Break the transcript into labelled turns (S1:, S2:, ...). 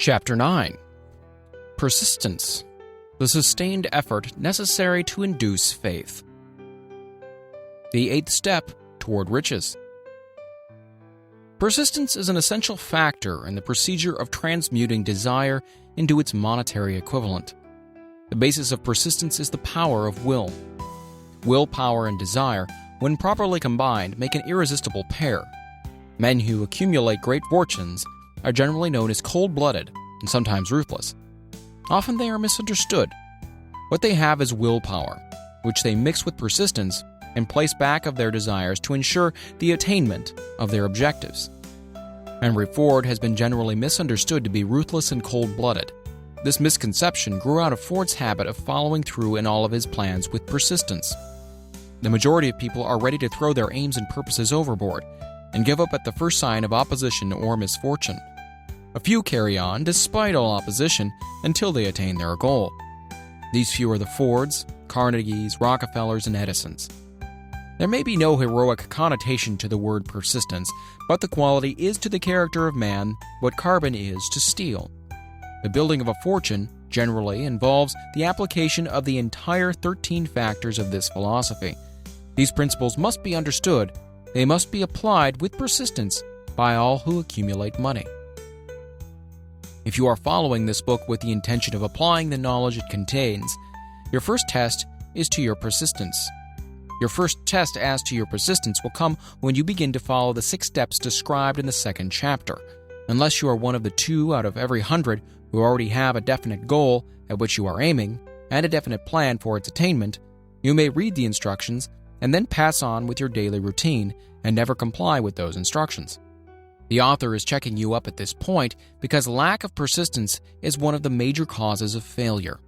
S1: Chapter 9. Persistence, the sustained effort necessary to induce faith. The eighth step toward riches. Persistence is an essential factor in the procedure of transmuting desire into its monetary equivalent. The basis of persistence is the power of will. Willpower and desire, when properly combined, make an irresistible pair. Men who accumulate great fortunes are generally known as cold-blooded and sometimes ruthless. Often they are misunderstood. What they have is willpower, which they mix with persistence and place back of their desires to ensure the attainment of their objectives. Henry Ford has been generally misunderstood to be ruthless and cold-blooded. This misconception grew out of Ford's habit of following through in all of his plans with persistence. The majority of people are ready to throw their aims and purposes overboard and give up at the first sign of opposition or misfortune. A few carry on despite all opposition until they attain their goal. These few are the Fords, Carnegies, Rockefellers, and Edisons. There may be no heroic connotation to the word persistence, but the quality is to the character of man what carbon is to steel. The building of a fortune generally involves the application of the entire 13 factors of this philosophy. These principles must be understood. They must be applied with persistence by all who accumulate money. If you are following this book with the intention of applying the knowledge it contains, your first test is to your persistence. Your first test as to your persistence will come when you begin to follow the 6 steps described in the second chapter. Unless you are one of the 2 out of every 100 who already have a definite goal at which you are aiming and a definite plan for its attainment, you may read the instructions and then pass on with your daily routine and never comply with those instructions. The author is checking you up at this point because lack of persistence is one of the major causes of failure.